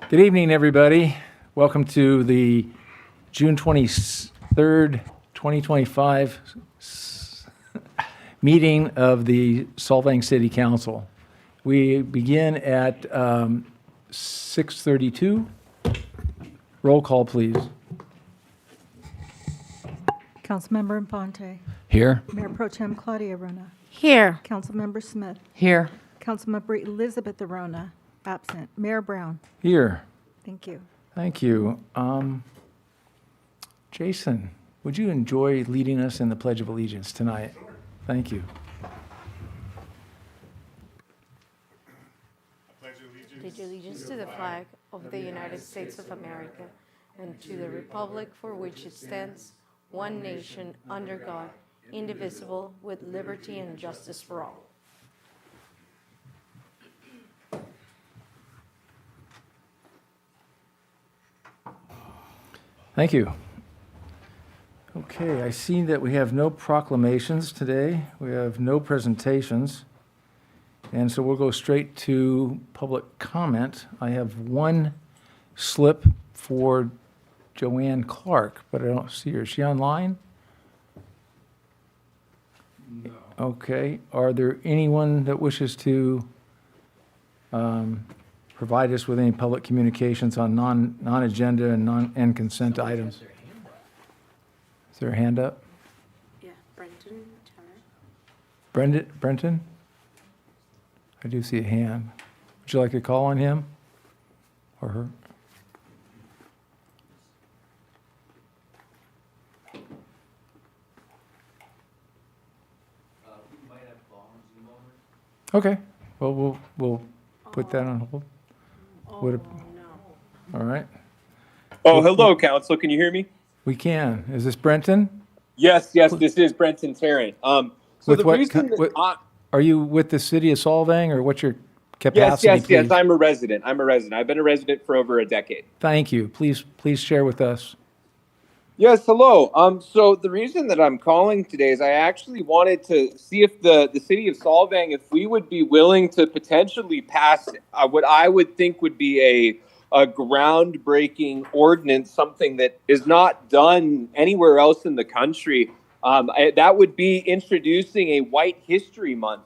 Good evening, everybody. Welcome to the June 23rd, 2025 meeting of the Solvang City Council. We begin at 6:32. Roll call, please. Councilmember Infante. Here. Mayor Pro Tem Claudia Rona. Here. Councilmember Smith. Here. Councilmember Elizabeth Arona, absent. Mayor Brown. Here. Thank you. Thank you. Jason, would you enjoy leading us in the Pledge of Allegiance tonight? Thank you. Pledge allegiance to the flag of the United States of America and to the republic for which it stands, one nation, under God, indivisible, with liberty and justice for all. Thank you. Okay, I see that we have no proclamations today. We have no presentations. And so we'll go straight to public comment. I have one slip for Joanne Clark, but I don't see her. Is she online? No. Okay. Are there anyone that wishes to provide us with any public communications on non-agenda and consent items? Is there a hand up? Yeah, Brenton Turner. Brenton? I do see a hand. Would you like to call on him or her? Okay. Well, we'll put that on hold. No. All right. Oh, hello, Council. Can you hear me? We can. Is this Brenton? Yes, this is Brenton Tarrant. So With the what reason that are you with the city of Solvang, or what's your capacity? Yes. I'm a resident. I've been a resident for over a decade. Thank you. Please share with us. Yes, hello. So the reason that I'm calling today is I actually wanted to see if the city of Solvang, if we would be willing to potentially pass what I would think would be a groundbreaking ordinance, something that is not done anywhere else in the country. That would be introducing a White History Month.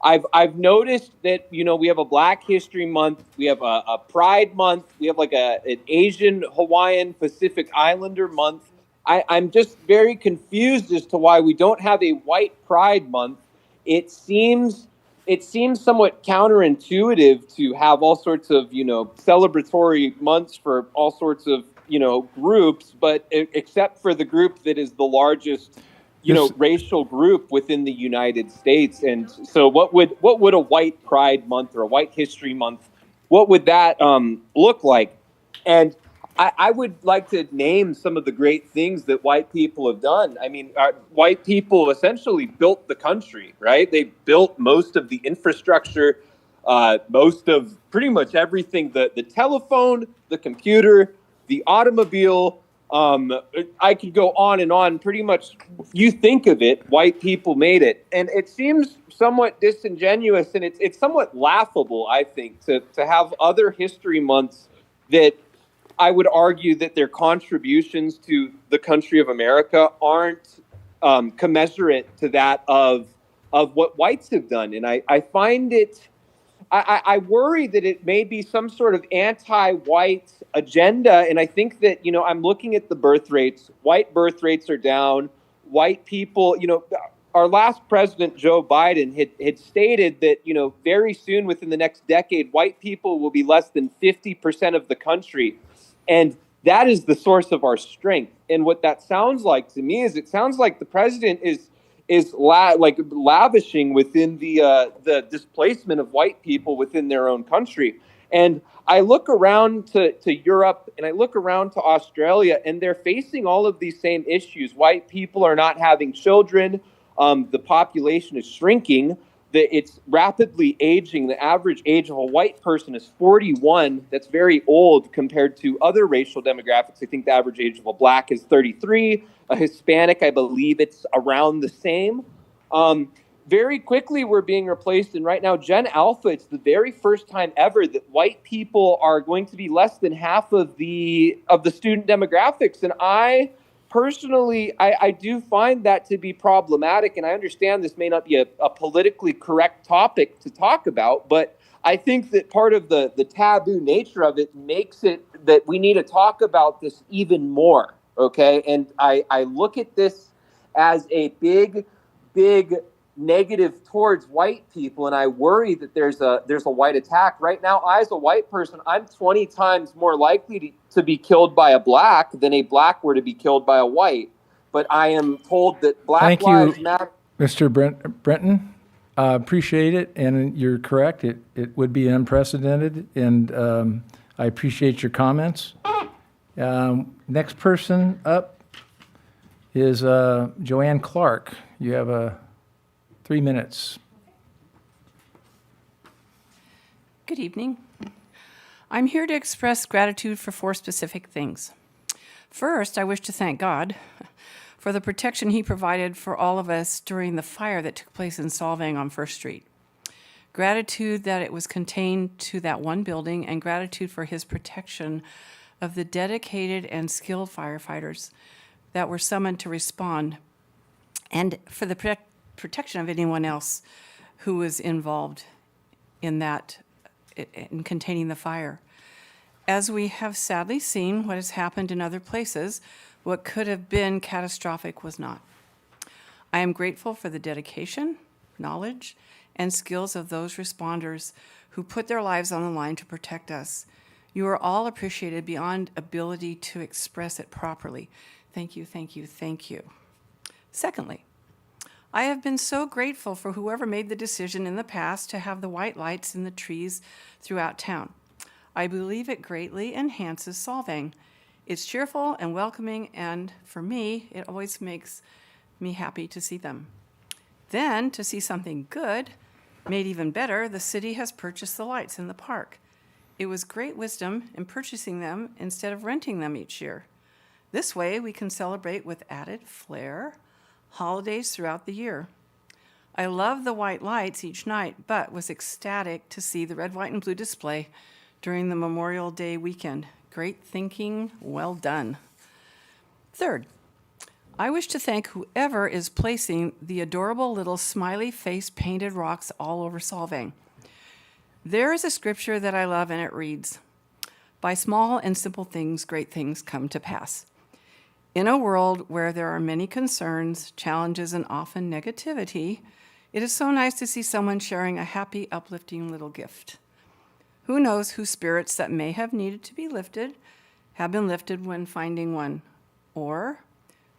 I've noticed that, we have a Black History Month, we have a Pride Month, we have like an Asian, Hawaiian, Pacific Islander Month. I'm just very confused as to why we don't have a White Pride Month. It seems somewhat counterintuitive to have all sorts of, celebratory months for all sorts of, groups, but except for the group that is the largest racial group within the United States. And so what would a White Pride Month or a White History Month, what would that look like? And I would like to name some of the great things that white people have done. I mean, white people essentially built the country, right? They built most of the infrastructure, most of pretty much everything, the telephone, the computer, the automobile. I could go on and on. Pretty much, you think of it, white people made it. And it seems somewhat disingenuous, and it's somewhat laughable, I think, to have other history months that I would argue that their contributions to the country of America aren't commensurate to that of what whites have done. And I find it, I worry that it may be some sort of anti-white agenda. And I think that, I'm looking at the birth rates. White birth rates are down. White people, our last president, Joe Biden, had stated that, very soon within the next decade, white people will be less than 50% of the country. And that is the source of our strength. And what that sounds like to me is it sounds like the president is lavishing within the displacement of white people within their own country. And I look around to Europe and I look around to Australia, and they're facing all of these same issues. White people are not having children. The population is shrinking. It's rapidly aging. The average age of a white person is 41. That's very old compared to other racial demographics. I think the average age of a black is 33. A Hispanic, I believe it's around the same. very quickly we're being replaced. And right now, Gen Alpha, it's the very first time ever that white people are going to be less than half of the student demographics. And I personally, I do find that to be problematic. And I understand this may not be a politically correct topic to talk about, but I think that part of the taboo nature of it makes it that we need to talk about this even more. Okay. And I look at this as a big negative towards white people, and I worry that there's a white attack right now. I, as a white person, I'm 20 times more likely to be killed by a black than a black were to be killed by a white. But I am told that Black Lives Matter. Mr. Brenton. Appreciate it, and you're correct. It would be unprecedented, and I appreciate your comments. Next person up is Joanne Clark. You have 3 minutes. Good evening. I'm here to express gratitude for 4 specific things. First, I wish to thank God for the protection he provided for all of us during the fire that took place in Solvang on 1st Street. Gratitude that it was contained to that one building, and gratitude for his protection of the dedicated and skilled firefighters that were summoned to respond, and for the protection of anyone else who was involved in that, in containing the fire. As we have sadly seen what has happened in other places, what could have been catastrophic was not. I am grateful for the dedication, knowledge, and skills of those responders who put their lives on the line to protect us. You are all appreciated beyond ability to express it properly. Thank you, thank you, thank you. Secondly, I have been so grateful for whoever made the decision in the past to have the white lights in the trees throughout town. I believe it greatly enhances Solvang. It's cheerful and welcoming, and for me, it always makes me happy to see them. Then, to see something good, made even better, the city has purchased the lights in the park. It was great wisdom in purchasing them instead of renting them each year. This way, we can celebrate with added flair holidays throughout the year. I love the white lights each night, but was ecstatic to see the red, white, and blue display during the Memorial Day weekend. Great thinking, well done. Third, I wish to thank whoever is placing the adorable little smiley face painted rocks all over Solvang. There is a scripture that I love, and it reads, "By small and simple things, great things come to pass." In a world where there are many concerns, challenges, and often negativity, it is so nice to see someone sharing a happy, uplifting little gift. Who knows whose spirits that may have needed to be lifted have been lifted when finding one? Or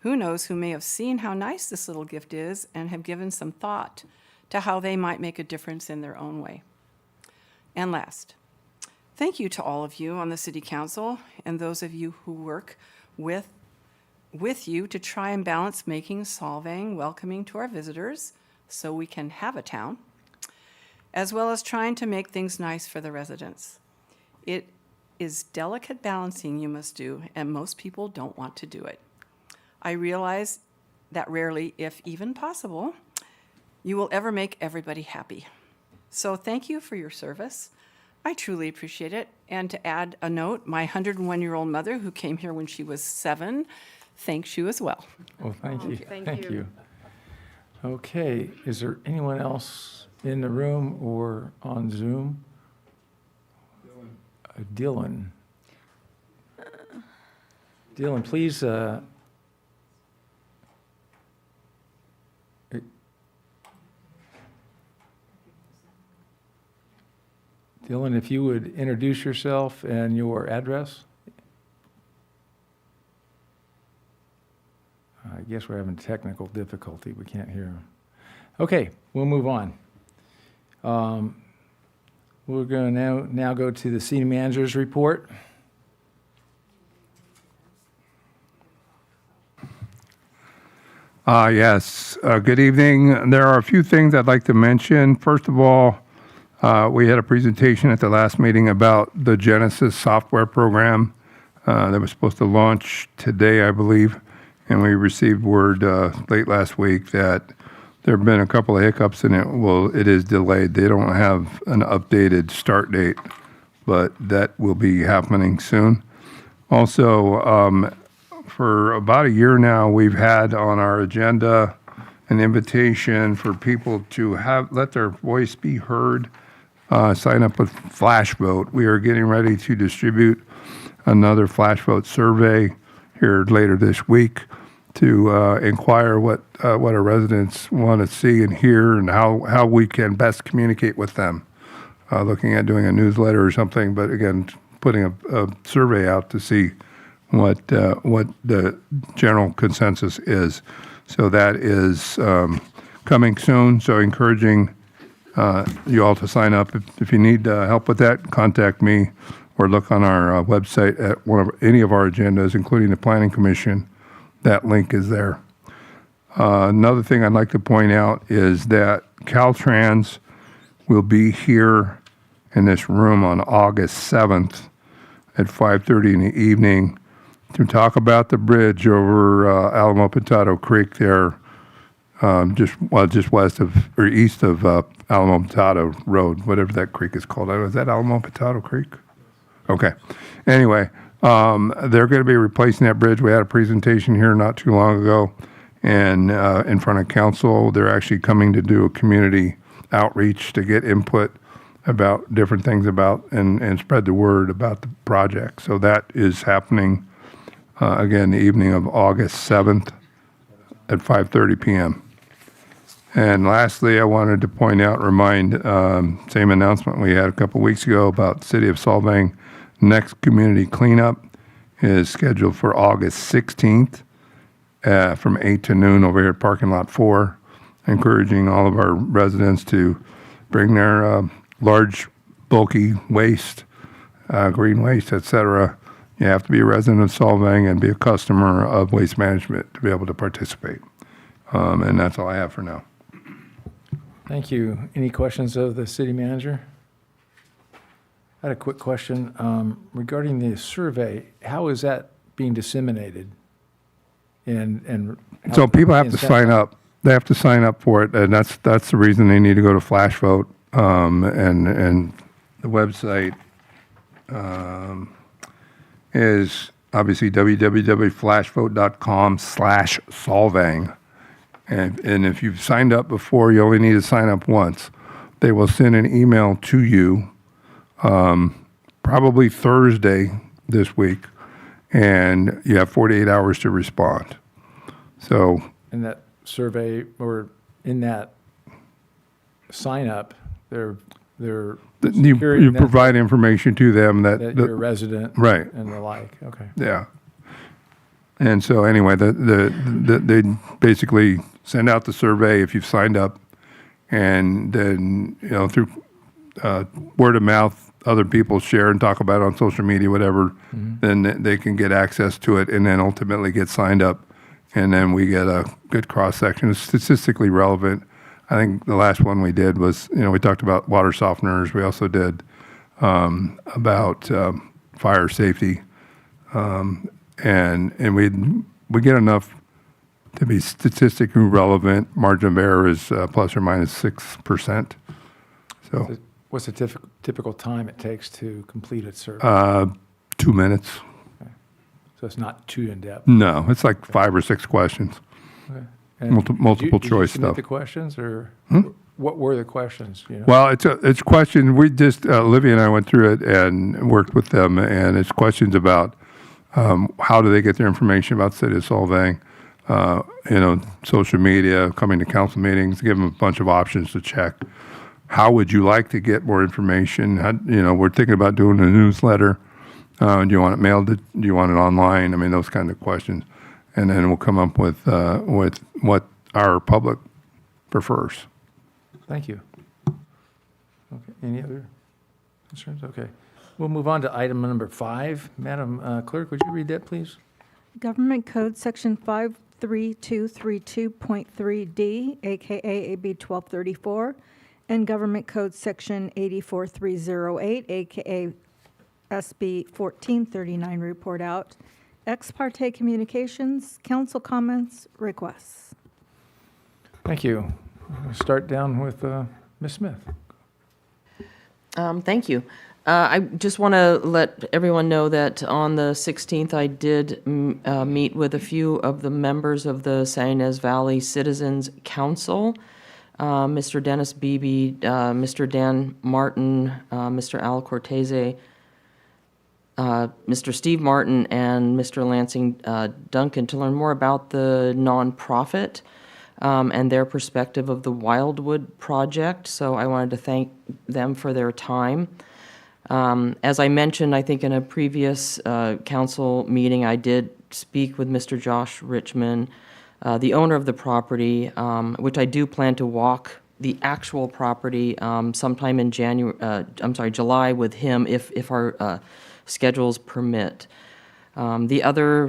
who knows who may have seen how nice this little gift is and have given some thought to how they might make a difference in their own way. And last, thank you to all of you on the City Council and those of you who work with you to try and balance making Solvang welcoming to our visitors so we can have a town, as well as trying to make things nice for the residents. It is delicate balancing you must do, and most people don't want to do it. I realize that rarely, if even possible, you will ever make everybody happy. So thank you for your service. I truly appreciate it. And to add a note, my 101-year-old mother, who came here when she was 7, thanks you as well. Well, thank you. Thank you. Okay, is there anyone else in the room or on Zoom? Dylan. Dylan, please. Dylan, if you would introduce yourself and your address. I guess we're having technical difficulty. We can't hear him. Okay, we'll move on. We're going to now go to the city manager's report. Yes, good evening. There are a few things I'd like to mention. First of all, we had a presentation at the last meeting about the Genesis software program that was supposed to launch today, I believe. And we received word late last week that there have been a couple of hiccups and it is delayed. They don't have an updated start date, but that will be happening soon. Also, for about a year now, we've had on our agenda an invitation for people to let their voice be heard, sign up with Flash Vote. We are getting ready to distribute another Flash Vote survey here later this week to inquire what our residents want to see and hear and how we can best communicate with them. Looking at doing a newsletter or something, but again, putting a survey out to see what the general consensus is. So that is coming soon. So encouraging you all to sign up. If you need help with that, contact me or look on our website at any of our agendas, including the Planning Commission. That link is there. Another thing I'd like to point out is that Caltrans will be here in this room on August 7th at 5:30 in the evening to talk about the bridge over Alamo Potato Creek there, just west of or east of Alamo Potato Road, whatever that creek is called. Is that Alamo Potato Creek? Okay. Anyway, they're going to be replacing that bridge. We had a presentation here not too long ago, and in front of council, they're actually coming to do a community outreach to get input about different things about and spread the word about the project. So that is happening again the evening of August 7th at 5:30 p.m. And lastly, I wanted to point out, remind, same announcement we had a couple weeks ago about City of Solvang. Next community cleanup is scheduled for August 16th from 8 to noon over here at Parking Lot 4, encouraging all of our residents to bring their large, bulky waste, green waste, etc. You have to be a resident of Solvang and be a customer of Waste Management to be able to participate. And that's all I have for now. Thank you. Any questions of the city manager? I had a quick question regarding the survey. How is that being disseminated? And how- So people have to and sign up. They have to sign up for it, and that's the reason they need to go to Flash Vote. And the website is obviously www.flashvote.com/Solvang. And if you've signed up before, you only need to sign up once. They will send an email to you probably Thursday this week, and you have 48 hours to respond. So in that survey or in that sign up, they're you securing that provide information to them that you're a resident, right. and the like. Okay. Yeah. And so anyway, they basically send out the survey if you've signed up, and then through word of mouth, other people share and talk about it on social media, whatever. Then they can get access to it, and then ultimately get signed up, and then we get a good cross section. It's statistically relevant. I think the last one we did was we talked about water softeners. We also did about fire safety. And we get enough to be statistically relevant. Margin of error is plus or minus 6%. So What's the typical time it takes to complete a survey? 2 minutes. So it's not too in-depth. No, it's like 5 or 6 questions. Okay. And Multiple did you choice submit stuff. the questions, or what were the questions? Well, it's questions. We just Olivia and I went through it and worked with them, and it's questions about how do they get their information about the City of Solvang, social media, coming to council meetings, give them a bunch of options to check. How would you like to get more information? We're thinking about doing a newsletter. Do you want it mailed? Do you want it online? I mean, those kind of questions. And then we'll come up with what our public prefers. Thank you. Okay. Any other concerns? Okay. We'll move on to item number 5. Madam Clerk, would you read that, please? Government Code Section 53232.3D, AKA AB 1234, and Government Code Section 84308, AKA SB 1439 report out. Ex parte communications, council comments, requests. Thank you. we'll start down with Ms. Smith. Thank you. I just want to let everyone know that on the 16th, I did meet with a few of the members of the San Ynez Valley Citizens Council, Mr. Dennis Beebe, Mr. Dan Martin, Mr. Al Cortese, Mr. Steve Martin, and Mr. Lansing Duncan to learn more about the nonprofit and their perspective of the Wildwood project. So I wanted to thank them for their time. As I mentioned, I think in a previous council meeting, I did speak with Mr. Josh Richmond, the owner of the property, which I do plan to walk the actual property sometime in July with him if our schedules permit. The other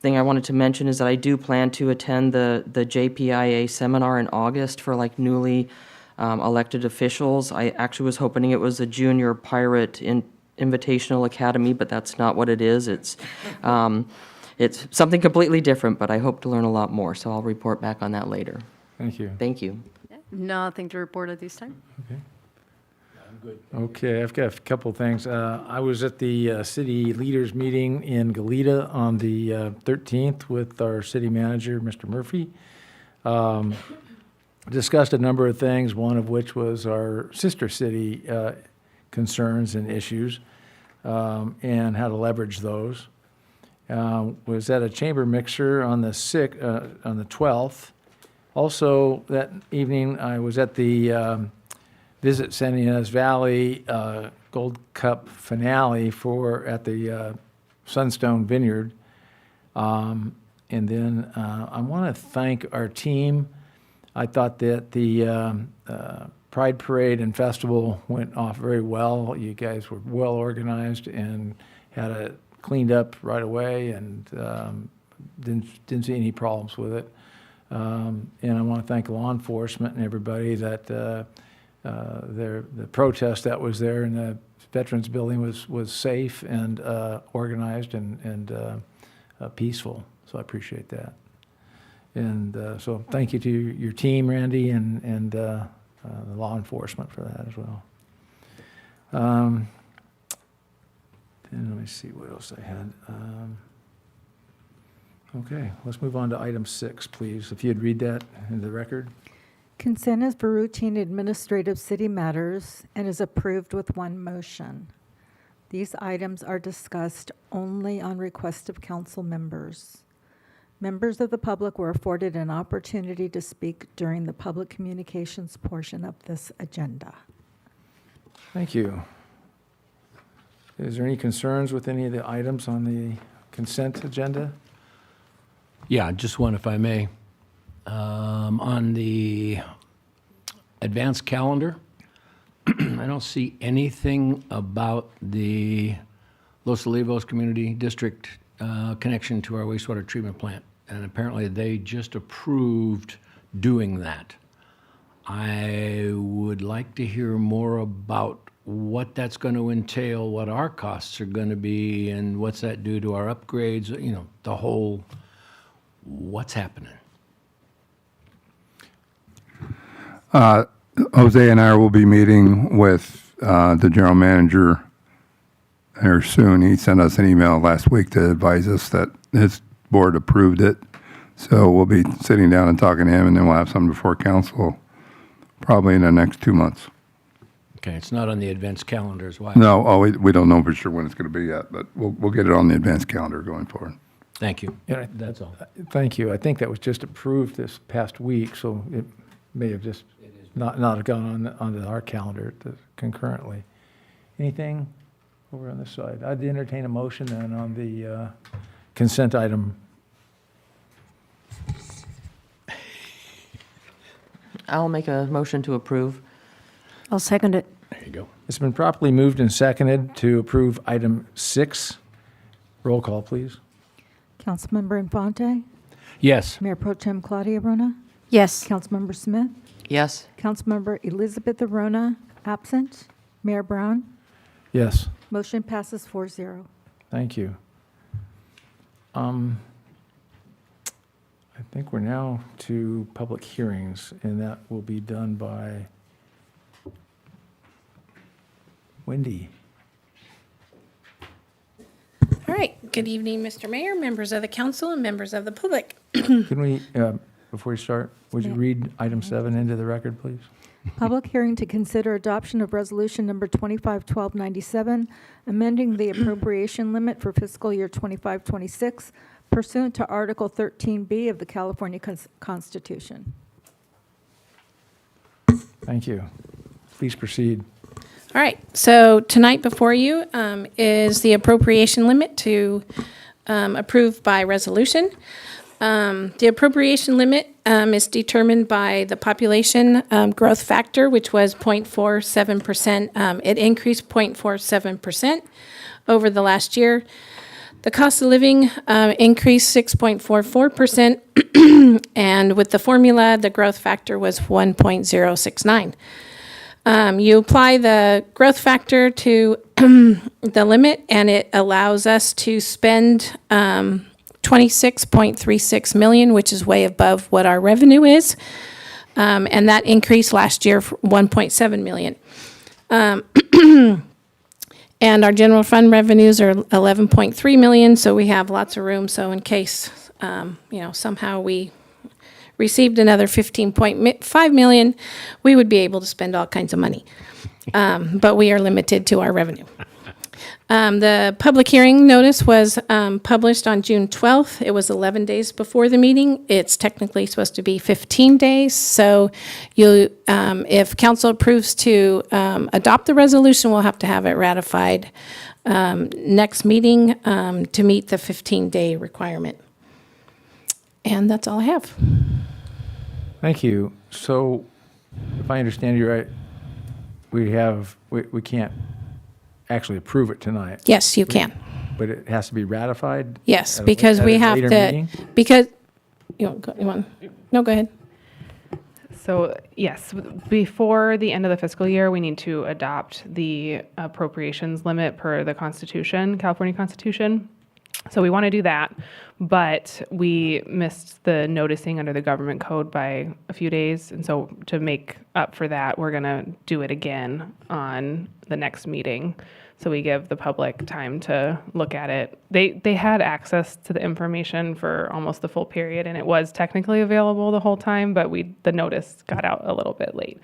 thing I wanted to mention is that I do plan to attend the JPIA seminar in August for like newly elected officials. I actually was hoping it was a junior pirate invitational academy, but that's not what it is. It's something completely different, but I hope to learn a lot more, so I'll report back on that later. Thank you. Thank you. Nothing to report at this time. Okay, I've got a couple of things. I was at the city leaders meeting in Goleta on the 13th with our city manager, Mr. Murphy. Discussed a number of things, one of which was our sister city concerns and issues, and how to leverage those. Was at a chamber mixer on the 12th. Also, that evening, I was at the Visit San Ynez Valley Gold Cup finale at the Sunstone Vineyard. And then I want to thank our team. I thought that the Pride Parade and Festival went off very well. You guys were well organized and had it cleaned up right away, and didn't see any problems with it. And I want to thank law enforcement and everybody that the protest that was there in the Veterans Building was safe and organized and peaceful. So I appreciate that. And so thank you to your team, Randy, and the law enforcement for that as well. And let me see what else I had. Okay, let's move on to item 6, please. If you'd read that into the record. Consent is for routine administrative city matters and is approved with one motion. These items are discussed only on request of council members. Members of the public were afforded an opportunity to speak during the public communications portion of this agenda. Thank you. Is there any concerns with any of the items on the consent agenda? Yeah, just one, if I may. On the advanced calendar, I don't see anything about the Los Olivos Community District connection to our wastewater treatment plant. And apparently they just approved doing that. I would like to hear more about what that's going to entail, what our costs are going to be, and what's that do to our upgrades, you know, the whole, what's happening. Jose and I will be meeting with the general manager here soon. He sent us an email last week to advise us that his board approved it. So we'll be sitting down and talking to him, and then we'll have something before council probably in the next 2 months. Okay, it's not on the advanced calendar as well. No, we don't know for sure when it's going to be yet, but we'll get it on the advanced calendar going forward. Thank you. Yeah, That's all. Thank you. I think that was just approved this past week, so it may have just not have gone onto our calendar concurrently. Anything over on this side? I'd entertain a motion then on the consent item. I'll make a motion to approve. I'll second it. There you go. It's been properly moved and seconded to approve item 6. Roll call, please. Councilmember Infante, Yes. Mayor Pro Tem Claudia Rona, Yes. Councilmember Smith, Yes. Councilmember Elizabeth Arona, absent. Mayor Brown, Yes. motion passes 4-0. Thank you. I think we're now to public hearings, and that will be done by Wendy. All right. Good evening, Mr. Mayor, members of the council, and members of the public. Can we, before you start, would you Yeah. read item 7 into the record, please? Public hearing to consider adoption of resolution number 251297, amending the appropriation limit for fiscal year 2526 pursuant to Article 13B of the California Constitution. Thank you. Please proceed. All right. So tonight before you is the appropriation limit to approve by resolution. The appropriation limit is determined by the population growth factor, which was 0.47%. It increased 0.47% over the last year. The cost of living increased 6.44%, and with the formula, the growth factor was 1.069. You apply the growth factor to the limit, and it allows us to spend 26.36 million, which is way above what our revenue is, and that increased last year for 1.7 million. And our general fund revenues are 11.3 million, so we have lots of room. So in case, somehow we received another 15.5 million, we would be able to spend all kinds of money. But we are limited to our revenue. The public hearing notice was published on June 12th. It was 11 days before the meeting. It's technically supposed to be 15 days. So if council approves to adopt the resolution, we'll have to have it ratified next meeting to meet the 15-day requirement. And that's all I have. Thank you. So if I understand you right, we can't actually approve it tonight, Yes, you can. but it has to be ratified? Yes, at a- because at we a have later to, meeting? because, no, go ahead. So yes, before the end of the fiscal year, we need to adopt the appropriations limit per the Constitution, California Constitution. So we want to do that, but we missed the noticing under the government code by a few days. And so to make up for that, we're going to do it again on the next meeting. So we give the public time to look at it. They had access to the information for almost the full period, and it was technically available the whole time, but the notice got out a little bit late.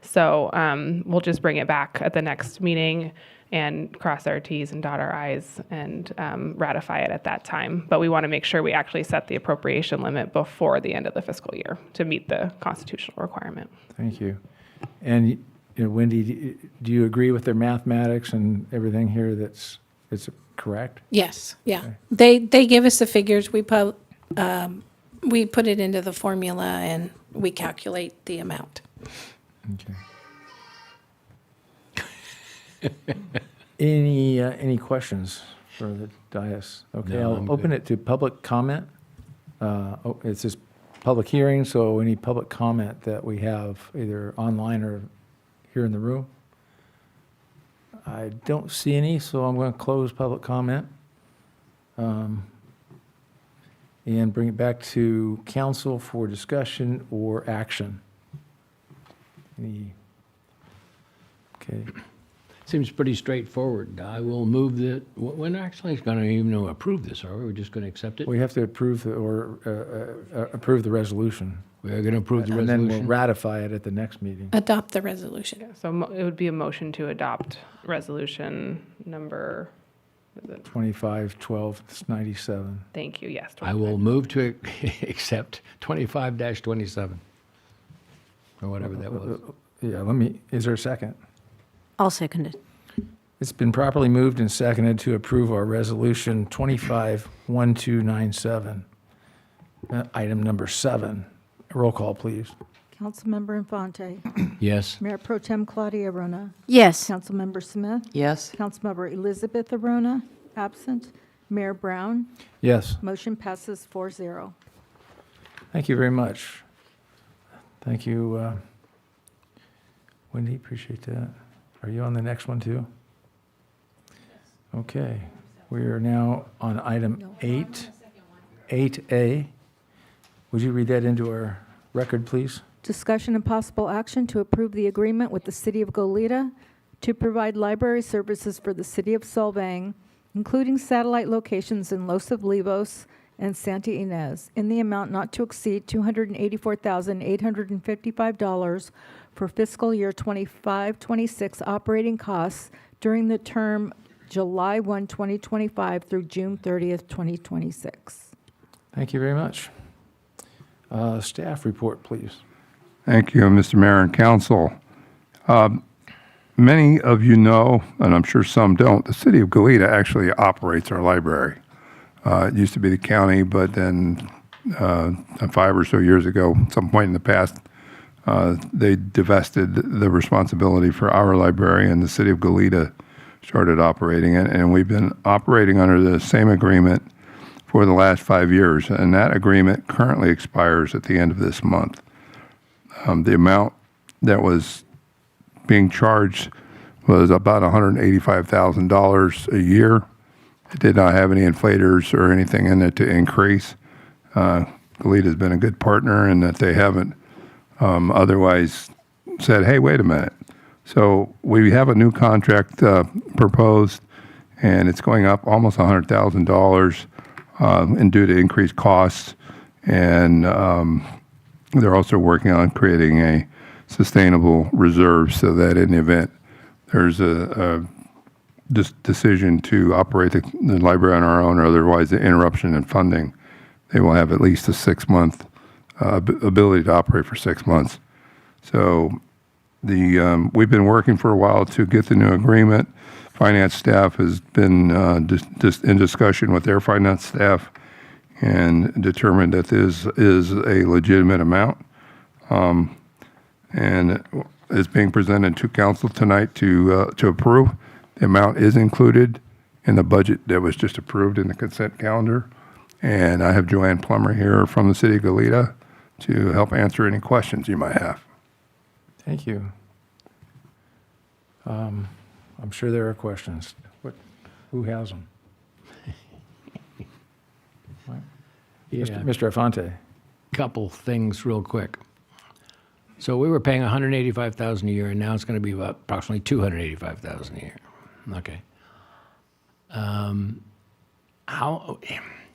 So we'll just bring it back at the next meeting and cross our T's and dot our I's and ratify it at that time. But we want to make sure we actually set the appropriation limit before the end of the fiscal year to meet the constitutional requirement. Thank you. And Wendy, do you agree with their mathematics and everything here that's correct? Yes, yeah. They give us the figures, we put it into the formula, and we calculate the amount. Okay. Any questions for the dais? Okay, No, I'll I'm open good. it to public comment. It says public hearing, so any public comment that we have either online or here in the room? I don't see any, so I'm going to close public comment. And bring it back to council for discussion or action. Okay. Seems pretty straightforward. I will move that, we're not actually going to even approve this, are we? We're just going to accept it? We have to approve approve the resolution. We're going to approve the And then we'll resolution? ratify it at the next meeting. Adopt the resolution. So it would be a motion to adopt resolution number, 25/12/97. thank you, yes. I will move to accept 25-27, or whatever that was. Yeah, is there a second? I'll second it. It's been properly moved and seconded to approve our resolution 25/1297. Item number 7. Roll call, please. Councilmember Infante. Yes? Mayor Pro Tem Claudia Arona. Yes. Councilmember Smith. Yes? Councilmember Elizabeth Arona, absent. Mayor Brown. Yes. Motion passes 4-0. Thank you very much. Thank you, Wendy, appreciate that. Are you on the next one, too? Okay, we are now on item 8, 8A, Would you read that into our record, please? Discussion and possible action to approve the agreement with the City of Goleta to provide library services for the City of Solvang, including satellite locations in Los Olivos and Santa Ynez, in the amount not to exceed $284,855 for fiscal year 25-26 operating costs during the term July 1, 2025 through June 30th, 2026. Thank you very much. Staff report, please. Thank you, Mr. Mayor and Council. Many of you know, and I'm sure some don't, the City of Goleta actually operates our library. It used to be the county, but then 5 or so years ago, some point in the past, they divested the responsibility for our library, and the City of Goleta started operating it. And we've been operating under the same agreement for the last 5 years, and that agreement currently expires at the end of this month. The amount that was being charged was about $185,000 a year. It did not have any inflators or anything in it to increase. Goleta has been a good partner in that they haven't otherwise said, hey, wait a minute. So we have a new contract proposed, and it's going up almost $100,000 and due to increased costs. And they're also working on creating a sustainable reserve so that in the event there's a decision to operate the library on our own, or otherwise the interruption in funding, they will have at least a 6-month ability to operate for 6 months. So we've been working for a while to get the new agreement. Finance staff has been just in discussion with their finance staff and determined that this is a legitimate amount. And it's being presented to council tonight to approve. The amount is included in the budget that was just approved in the consent calendar. And I have Joanne Plummer here from the City of Goleta to help answer any questions you might have. Thank you. I'm sure there are questions. Who has them? Yeah, Mr. Afante. couple things real quick. So we were paying $185,000 a year, and now it's going to be about approximately $285,000 a year. Okay.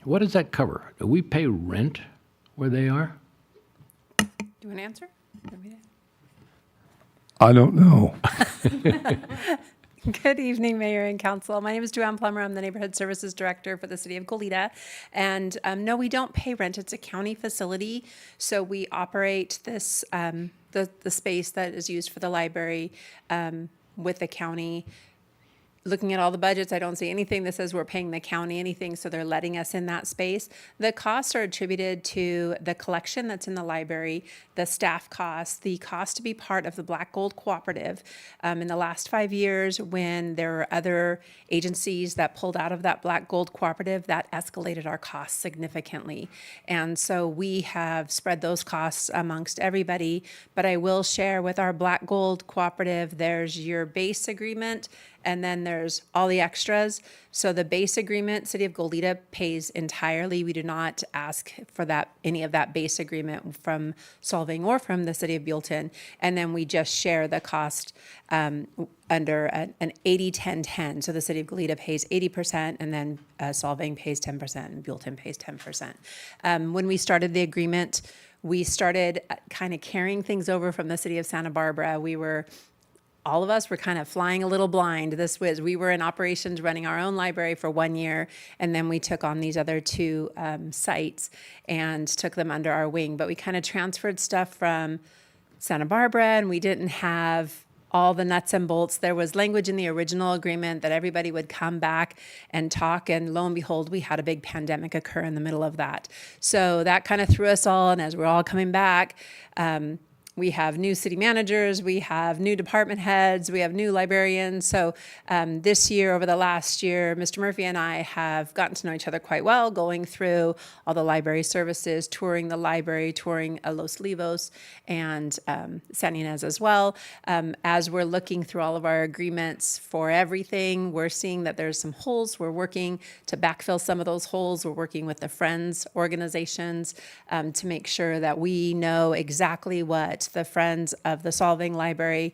What does that cover? Do we pay rent where they are? Do you want to answer? I don't know. Good evening, Mayor and Council. My name is Joanne Plummer. I'm the Neighborhood Services Director for the City of Goleta. And no, we don't pay rent. It's a county facility. So we operate this, the space that is used for the library with the county. Looking at all the budgets, I don't see anything that says we're paying the county anything, so they're letting us in that space. The costs are attributed to the collection that's in the library, the staff costs, the cost to be part of the Black Gold Cooperative. In the last 5 years, when there were other agencies that pulled out of that Black Gold Cooperative, that escalated our costs significantly. And so we have spread those costs amongst everybody, but I will share with our Black Gold Cooperative, there's your base agreement, and then there's all the extras. So the base agreement, City of Goleta pays entirely. We do not ask for that, any of that base agreement from Solvang or from the City of Buellton. And then we just share the cost under an 80-10-10. So the City of Goleta pays 80%, and then Solvang pays 10%, and Buellton pays 10%. When we started the agreement, we started kind of carrying things over from the City of Santa Barbara. All of us were kind of flying a little blind. We were in operations running our own library for 1 year, and then we took on these other two sites and took them under our wing. But we kind of transferred stuff from Santa Barbara, and we didn't have all the nuts and bolts. There was language in the original agreement that everybody would come back and talk, and lo and behold, we had a big pandemic occur in the middle of that. So that kind of threw us all, and as we're all coming back, we have new city managers, we have new department heads, we have new librarians. So this year, over the last year, Mr. Murphy and I have gotten to know each other quite well, going through all the library services, touring the library, touring Los Livos and San Ynez as well. As we're looking through all of our agreements for everything, we're seeing that there's some holes. We're working to backfill some of those holes. We're working with the Friends organizations to make sure that we know exactly what the Friends of the Solvang Library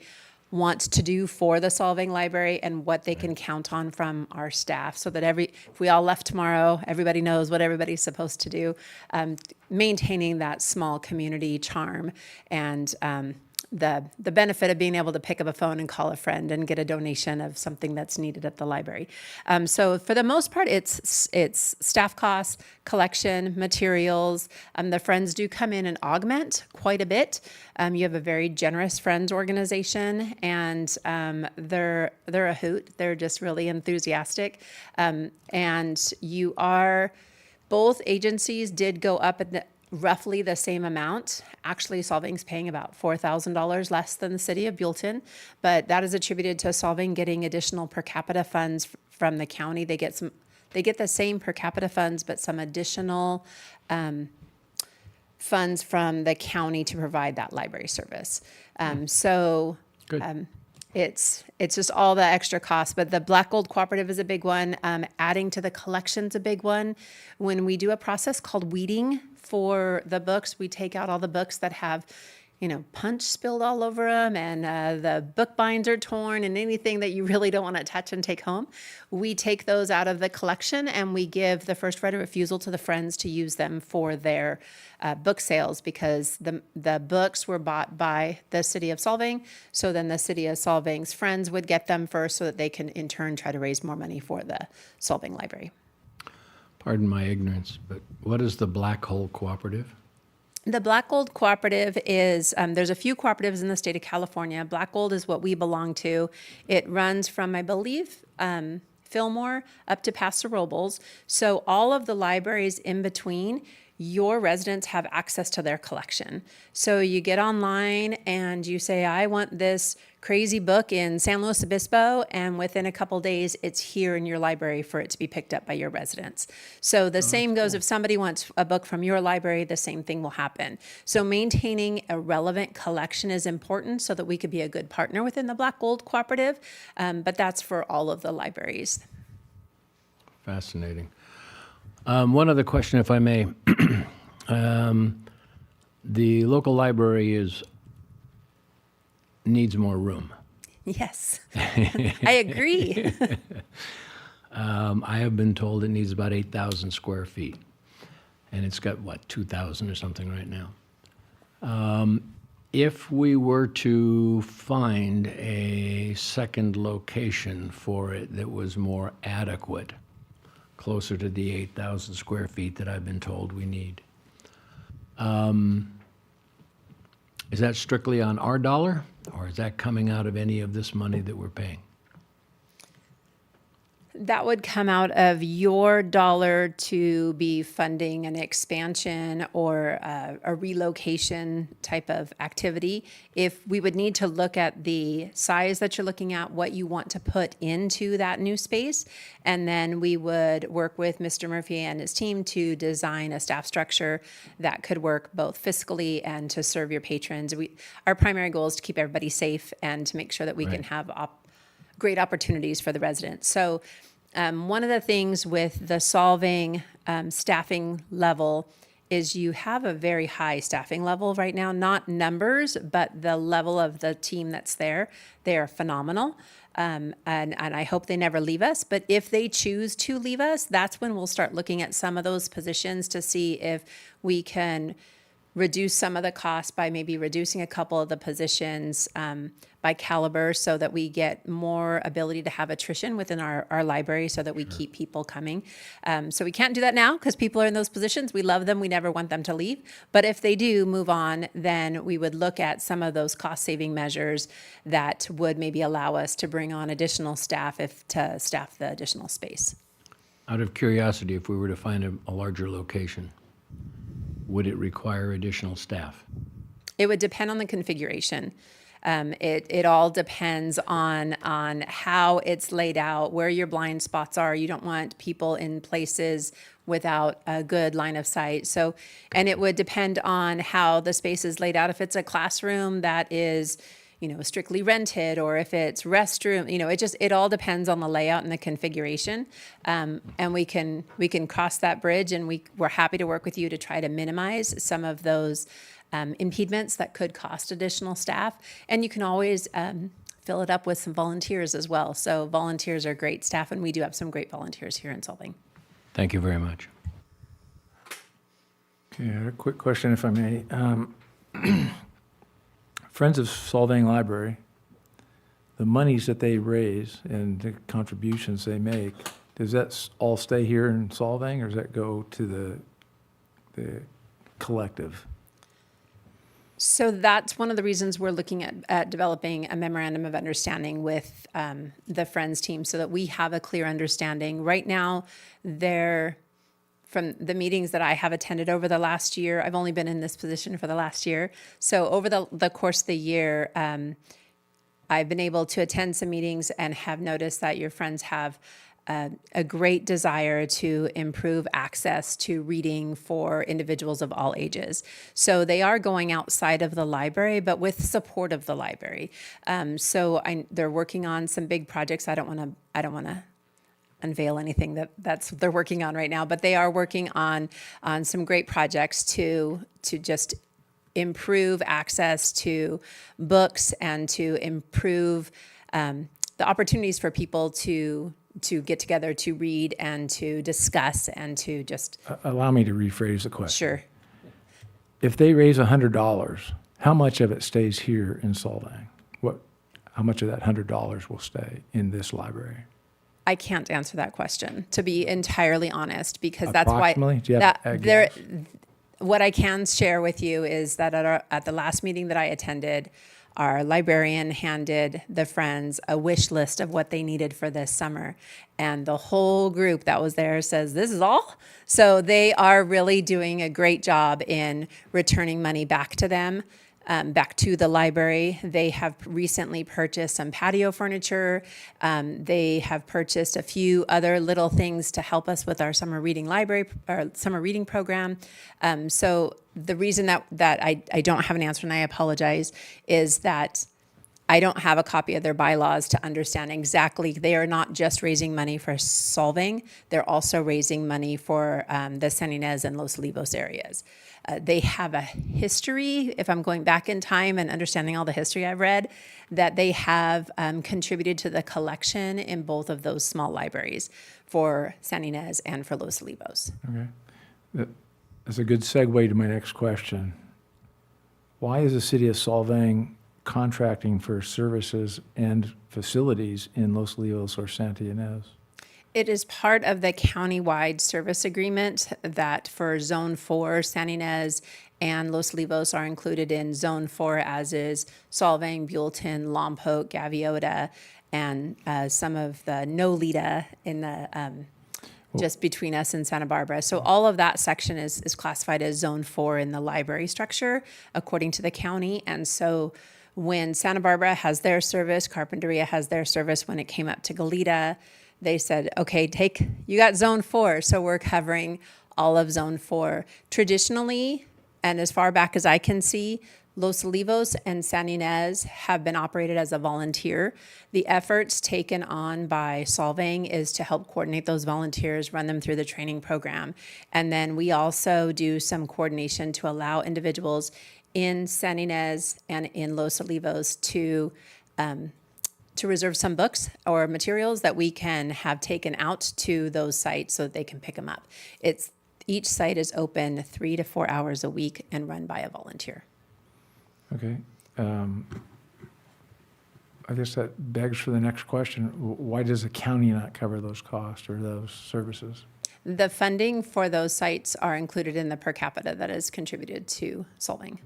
want to do for the Solvang Library and what they can count on from our staff, so that if we all left tomorrow, everybody knows what everybody's supposed to do, maintaining that small community charm and the benefit of being able to pick up a phone and call a friend and get a donation of something that's needed at the library. So for the most part, it's staff costs, collection, materials. The Friends do come in and augment quite a bit. You have a very generous Friends organization, and they're a hoot. They're just really enthusiastic. And both agencies did go up at roughly the same amount. Actually, Solvang's paying about $4,000 less than the city of Buellton, but that is attributed to Solvang getting additional per capita funds from the county. They get the same per capita funds, but some additional funds from the county to provide that library service. It's just all the extra costs, but the Black Gold Cooperative is a big one. Adding to the collection's a big one. When we do a process called weeding for the books, we take out all the books that have, punch spilled all over them, and the book binds are torn, and anything that you really don't want to touch and take home. We take those out of the collection, and we give the first right of refusal to the Friends to use them for their book sales, because the books were bought by the city of Solvang. So then the city of Solvang's Friends would get them first, so that they can in turn try to raise more money for the Solvang Library. Pardon my ignorance, but what is the Black Hole Cooperative? The Black Gold Cooperative is, there's a few cooperatives in the state of California. Black Gold is what we belong to. It runs from, I believe, Fillmore up to Paso Robles. So all of the libraries in between, your residents have access to their collection. So you get online and you say, I want this crazy book in San Luis Obispo, and within a couple days, it's here in your library for it to be picked up by your residents. So the same goes if somebody wants a book from your library, the same thing will happen. So maintaining a relevant collection is important so that we could be a good partner within the Black Gold Cooperative, but that's for all of the libraries. Fascinating. One other question, if I may. The local library needs more room. Yes, I agree. I have been told it needs about 8,000 square feet, and it's got, 2,000 or something right now. If we were to find a second location for it that was more adequate, closer to the 8,000 square feet that I've been told we need, is that strictly on our dollar, or is that coming out of any of this money that we're paying? That would come out of your dollar to be funding an expansion or a relocation type of activity. If we would need to look at the size that you're looking at, what you want to put into that new space, and then we would work with Mr. Murphy and his team to design a staff structure that could work both fiscally and to serve your patrons. Our primary goal is to keep everybody safe and to make sure that we can have great opportunities for the residents. So one of the things with the Solvang staffing level is you have a very high staffing level right now, not numbers, but the level of the team that's there. They are phenomenal. And I hope they never leave us. But if they choose to leave us, that's when we'll start looking at some of those positions to see if we can reduce some of the costs by maybe reducing a couple of the positions by caliber, so that we get more ability to have attrition within our library, so that we keep people coming. So we can't do that now because people are in those positions. We love them. We never want them to leave. But if they do move on, then we would look at some of those cost-saving measures that would maybe allow us to bring on additional staff to staff the additional space. Out of curiosity, if we were to find a larger location, would it require additional staff? It would depend on the configuration. It all depends on how it's laid out, where your blind spots are. You don't want people in places without a good line of sight. So, and it would depend on how the space is laid out. If it's a classroom that is, strictly rented, or if it's restroom, it all depends on the layout and the configuration. And we can cross that bridge, and we're happy to work with you to try to minimize some of those impediments that could cost additional staff. And you can always fill it up with some volunteers as well. So volunteers are great staff, and we do have some great volunteers here in Solvang. Thank you very much. Okay, a quick question, if I may. Friends of Solvang Library, the monies that they raise and the contributions they make, does that all stay here in Solvang, or does that go to the collective? So that's one of the reasons we're looking at developing a memorandum of understanding with the Friends team, so that we have a clear understanding. Right now, from the meetings that I have attended over the last year, I've only been in this position for the last year. So over the course of the year, I've been able to attend some meetings and have noticed that your friends have a great desire to improve access to reading for individuals of all ages. So they are going outside of the library, but with support of the library. They're working on some big projects. I don't want to unveil anything that's they're working on right now, but they are working on some great projects to just improve access to books and to improve the opportunities for people to get together, to read and to discuss and to just. Allow me to rephrase the question. Sure. If they raise $100, how much of it stays here in Solvang? How much of that $100 will stay in this library? I can't answer that question, to be entirely honest, because that's why. Approximately? Do you have a guess? What I can share with you is that at the last meeting that I attended, our librarian handed the Friends a wish list of what they needed for this summer. And the whole group that was there says, this is all? So they are really doing a great job in returning money back to them, back to the library. They have recently purchased some patio furniture. They have purchased a few other little things to help us with our summer reading program. So the reason that I don't have an answer, and I apologize, is that I don't have a copy of their bylaws to understand exactly. They are not just raising money for Solvang, they're also raising money for the San Ynez and Los Olivos areas. They have a history, if I'm going back in time and understanding all the history I've read, that they have contributed to the collection in both of those small libraries for San Ynez and for Los Olivos. Okay. That's a good segue to my next question. Why is the city of Solvang contracting for services and facilities in Los Olivos or Santa Ynez? It is part of the county-wide service agreement that for Zone 4, San Ynez and Los Olivos are included in Zone 4, as is Solvang, Buellton, Lompoc, Gaviota, and some of the Nolita in the just between us and Santa Barbara. So all of that section is classified as Zone 4 in the library structure, according to the county. And so when Santa Barbara has their service, Carpinteria has their service, when it came up to Goleta, they said, okay, you got Zone 4. So we're covering all of Zone 4. Traditionally, and as far back as I can see, Los Olivos and San Ynez have been operated as a volunteer. The efforts taken on by Solvang is to help coordinate those volunteers, run them through the training program. And then we also do some coordination to allow individuals in San Ynez and in Los Olivos to reserve some books or materials that we can have taken out to those sites so that they can pick them up. Each site is open 3 to 4 hours a week and run by a volunteer. Okay. I guess that begs for the next question. Why does the county not cover those costs or those services? The funding for those sites are included in the per capita that is contributed to Solvang.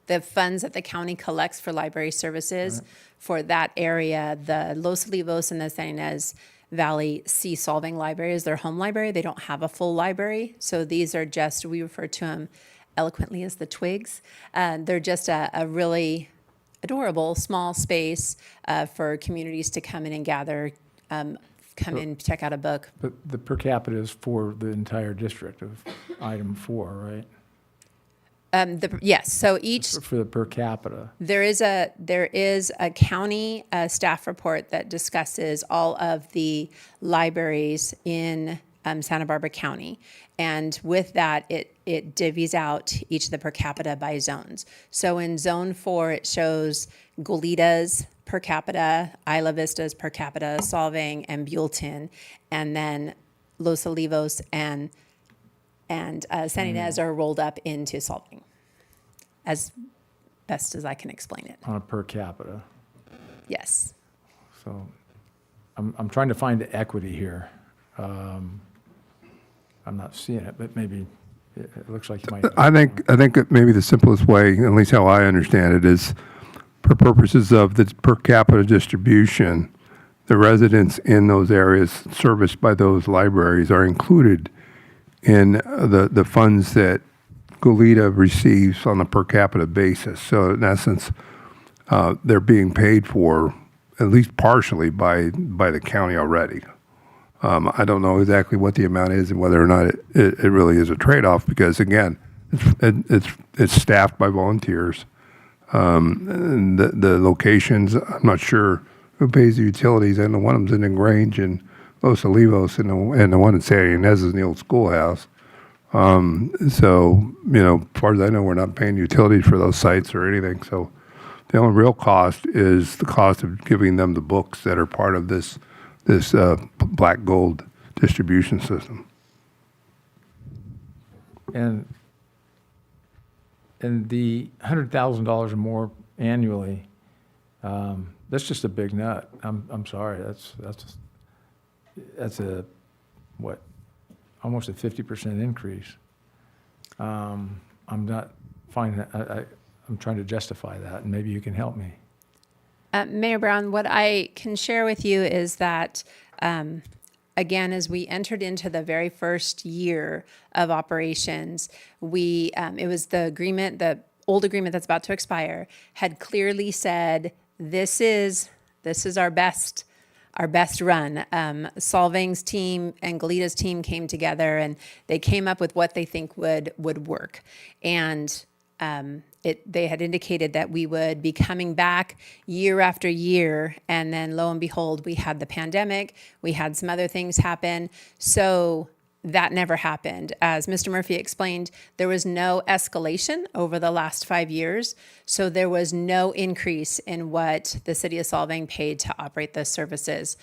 The funds that the county collects for library services for that area, the Los Olivos and the San Ynez Valley see Solvang Library as their home library. They don't have a full library. So these are just, we refer to them eloquently as the Twigs. They're just a really adorable small space for communities to come in and gather, come in, check out a book. But the per capita is for the entire district of item 4, right? Yes, so each For the per capita. there is a county staff report that discusses all of the libraries in Santa Barbara County, and with that, it divvies out each of the per capita by zones. So in Zone 4, it shows Golitas per capita, Isla Vista's per capita, Solvang, and Buellton, and then Los Olivos and San Ynez are rolled up into Solvang, as best as I can explain it. On a per capita. Yes. So I'm trying to find the equity here. I'm not seeing it, but maybe it looks like you might. I think that maybe the simplest way, at least how I understand it, is for purposes of the per capita distribution, the residents in those areas serviced by those libraries are included in the funds that Goleta receives on a per capita basis. So in essence, they're being paid for at least partially by the county already. I don't know exactly what the amount is and whether or not it really is a trade-off because again, it's staffed by volunteers. And the locations, I'm not sure who pays the utilities. I know one of them's in LaGrange and Los Olivos and the one in San Ynez is in the old schoolhouse. So, as far as I know, we're not paying utilities for those sites or anything. So the only real cost is the cost of giving them the books that are part of this black gold distribution system. And the $100,000 or more annually, that's just a big nut. I'm sorry, that's a, what, almost a 50% increase. I'm not finding, I'm trying to justify that, and maybe you can help me. Mayor Brown, what I can share with you is that, again, as we entered into the very first year of operations, it was the old agreement that's about to expire, had clearly said, this is our best run. Solvang's team and Goleta's team came together and they came up with what they think would work. And they had indicated that we would be coming back year after year, and then lo and behold, we had the pandemic, we had some other things happen, so that never happened. As Mr. Murphy explained, there was no escalation over the last 5 years, so there was no increase in what the city of Solvang paid to operate the services.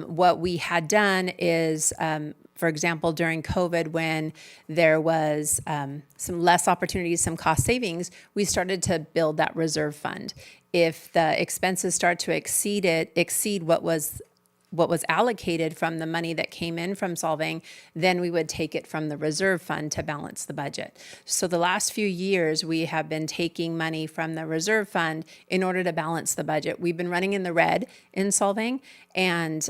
What we had done is, for example, during COVID, when there was some less opportunities, some cost savings, we started to build that reserve fund. If the expenses start to exceed what was allocated from the money that came in from Solvang, then we would take it from the reserve fund to balance the budget. So the last few years, we have been taking money from the reserve fund in order to balance the budget. We've been running in the red in Solvang, and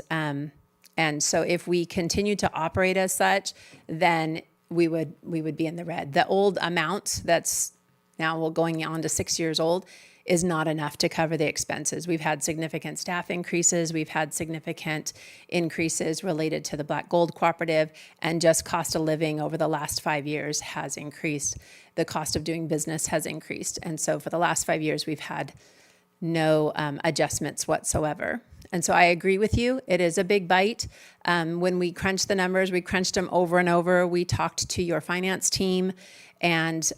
so if we continue to operate as such, then we would be in the red. The old amount that's now going on to 6 years old is not enough to cover the expenses. We've had significant staff increases. We've had significant increases related to the Black Gold Cooperative, and just cost of living over the last 5 years has increased. The cost of doing business has increased. And so for the last 5 years, we've had no adjustments whatsoever. And so I agree with you. It is a big bite. When we crunched the numbers, we crunched them over and over. We talked to your finance team, and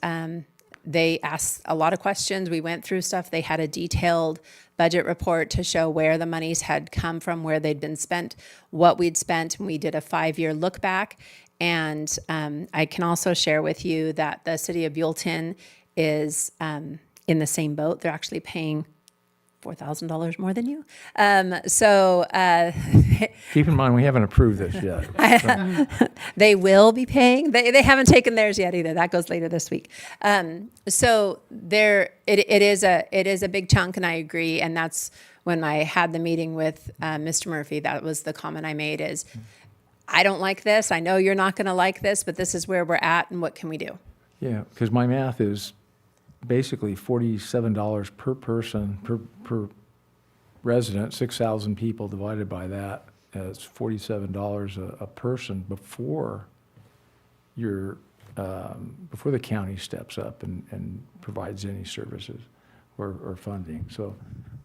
they asked a lot of questions. We went through stuff. They had a detailed budget report to show where the monies had come from, where they'd been spent, what we'd spent. And we did a 5-year look back. And I can also share with you that the city of Buellton is in the same boat. They're actually paying $4,000 more than you. Keep in mind, we haven't approved this yet. They will be paying. They haven't taken theirs yet either. That goes later this week. So it is a big chunk, and I agree. And that's when I had the meeting with Mr. Murphy. That was the comment I made: is I don't like this. I know you're not going to like this, but this is where we're at, and what can we do? Yeah, because my math is basically $47 per person, per resident, 6,000 people divided by that, it's $47 a person before before the county steps up and provides any services or funding. So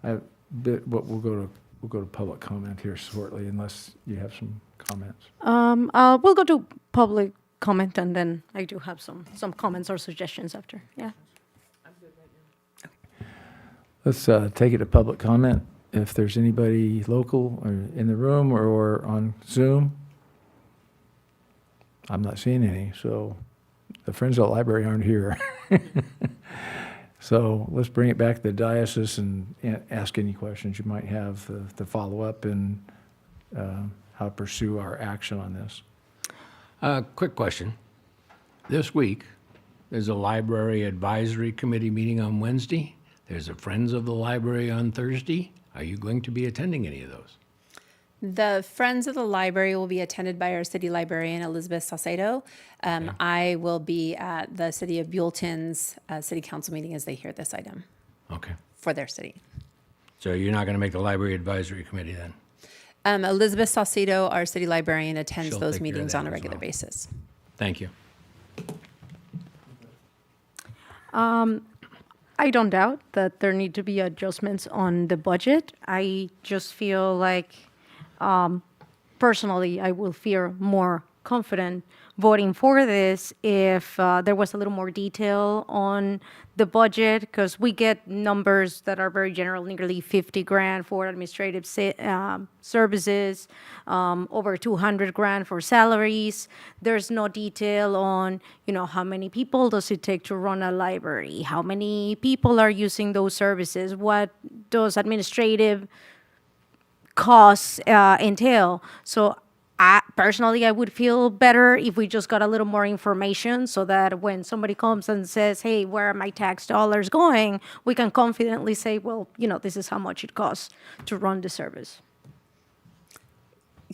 but we'll go to public comment here shortly unless you have some comments. We'll go to public comment, and then I do have some comments or suggestions after. Yeah. Let's take it to public comment. If there's anybody local or in the room or on Zoom, I'm not seeing any, so the Friends of the Library aren't here. So let's bring it back to the diocese and ask any questions you might have to follow up and how to pursue our action on this. Quick question. This week, there's a Library Advisory Committee meeting on Wednesday. There's a Friends of the Library on Thursday. Are you going to be attending any of those? The Friends of the Library will be attended by our city librarian, Elizabeth Salcedo. I will be at the City of Buellton's city council meeting as they hear this item Okay. for their city. So you're not going to make the Library Advisory Committee then? Elizabeth Salcedo, our city librarian, attends She'll those take care of meetings that on a as regular well. basis. Thank you. I don't doubt that there need to be adjustments on the budget. I just feel like, personally, I will feel more confident voting for this if there was a little more detail on the budget, because we get numbers that are very general, nearly 50 grand for administrative services, over 200 grand for salaries. There's no detail on, how many people does it take to run a library? How many people are using those services? What does administrative costs entail? So personally, I would feel better if we just got a little more information so that when somebody comes and says, hey, where are my tax dollars going? We can confidently say, well, this is how much it costs to run the service.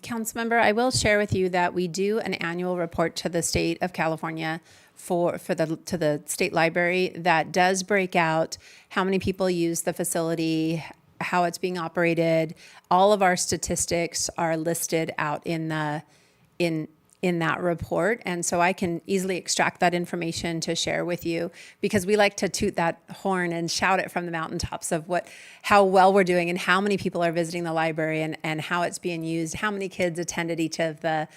Councilmember, I will share with you that we do an annual report to the state of California to the state library that does break out how many people use the facility, how it's being operated. All of our statistics are listed out in that report. And so I can easily extract that information to share with you, because we like to toot that horn and shout it from the mountaintops of how well we're doing and how many people are visiting the library and how it's being used, how many kids attended each of the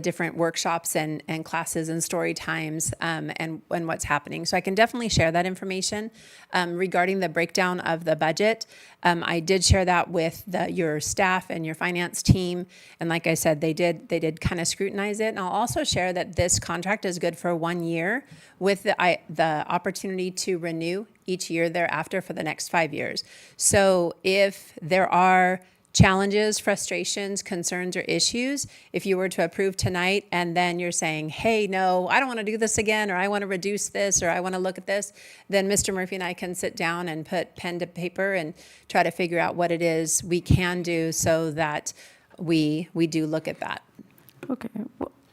different workshops and classes and story times and what's happening. So I can definitely share that information. Regarding the breakdown of the budget, I did share that with your staff and your finance team. And like I said, they did kind of scrutinize it. And I'll also share that this contract is good for 1 year with the opportunity to renew each year thereafter for the next 5 years. So if there are challenges, frustrations, concerns, or issues, if you were to approve tonight and then you're saying, hey, no, I don't want to do this again, or I want to reduce this, or I want to look at this, then Mr. Murphy and I can sit down and put pen to paper and try to figure out what it is we can do so that we do look at that. Okay.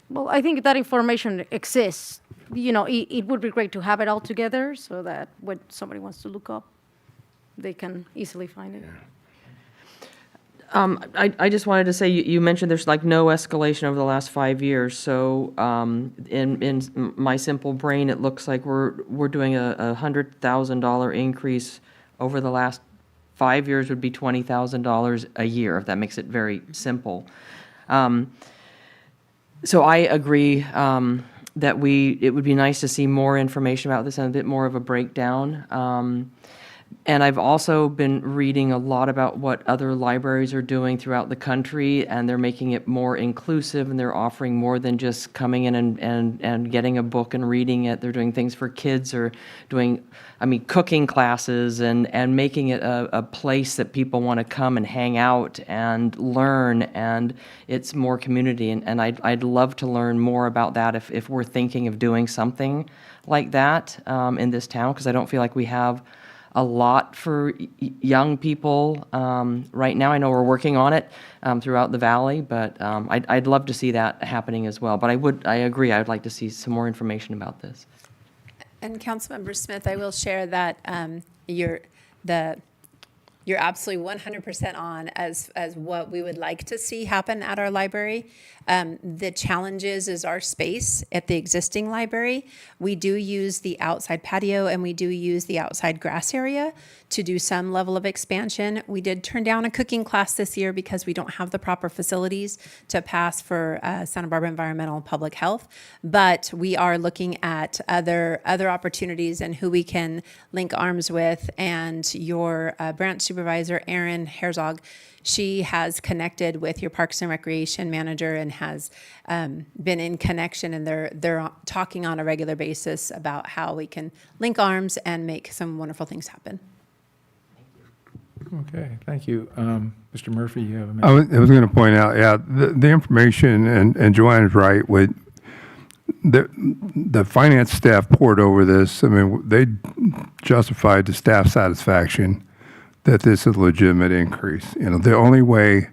Well, I think that information exists. It would be great to have it all together so that when somebody wants to look up, they can easily find it. I just wanted to say, you mentioned there's like no escalation over the last 5 years. So in my simple brain, it looks like we're doing a $100,000 increase over the last 5 years would be $20,000 a year, if that makes it very simple. So I agree that it would be nice to see more information about this and a bit more of a breakdown. And I've also been reading a lot about what other libraries are doing throughout the country, and they're making it more inclusive, and they're offering more than just coming in and getting a book and reading it. They're doing things for kids, or doing, cooking classes, and making it a place that people want to come and hang out and learn, and it's more community. And I'd love to learn more about that if we're thinking of doing something like that in this town, because I don't feel like we have a lot for young people right now. I know we're working on it throughout the valley, but I'd love to see that happening as well. But I agree, I would like to see some more information about this. And Councilmember Smith, I will share that you're absolutely 100% on as what we would like to see happen at our library. The challenge is our space at the existing library. We do use the outside patio and we do use the outside grass area to do some level of expansion. We did turn down a cooking class this year because we don't have the proper facilities to pass for Santa Barbara Environmental and Public Health. But we are looking at other opportunities and who we can link arms with. And your branch supervisor, Erin Herzog, she has connected with your Parks and Recreation manager and has been in connection, and they're talking on a regular basis about how we can link arms and make some wonderful things happen. Okay, thank you. Mr. Murphy, you have a I minute. was going to point out, yeah, the information, and Joanna's right, with the finance staff poured over this. I mean, they justified to staff satisfaction that this is a legitimate increase. You know, the only way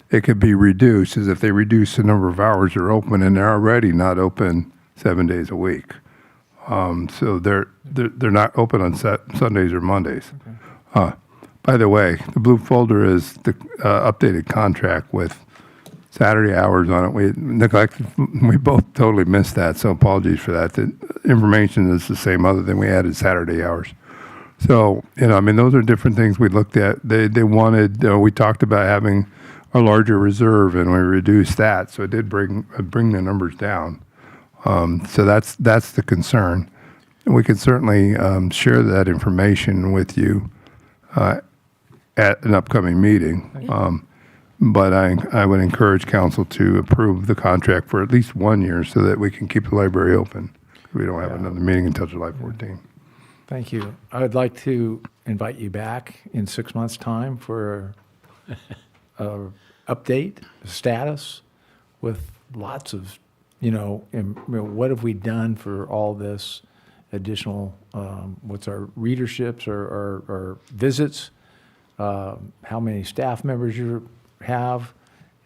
it could be reduced is if they reduce the number of hours they're open, and they're already not open 7 days a week. So they're not open on Sundays or Mondays. By the way, the blue folder is the updated contract with Saturday hours on it. We both totally missed that, so apologies for that. The information is the same other than we added Saturday hours. So, you know, I mean, those are different things we looked at. They wanted, we talked about having a larger reserve, and we reduced that, so it did bring the numbers down. So that's the concern. And we could certainly share that information with you at an upcoming meeting. But I would encourage council to approve the contract for at least 1 year so that we can keep the library open. We don't have another meeting until July 14th. Thank you. I would like to invite you back in 6 months' time for a update, status, with lots of, what have we done for all this additional, what's our readerships or visits, how many staff members you have,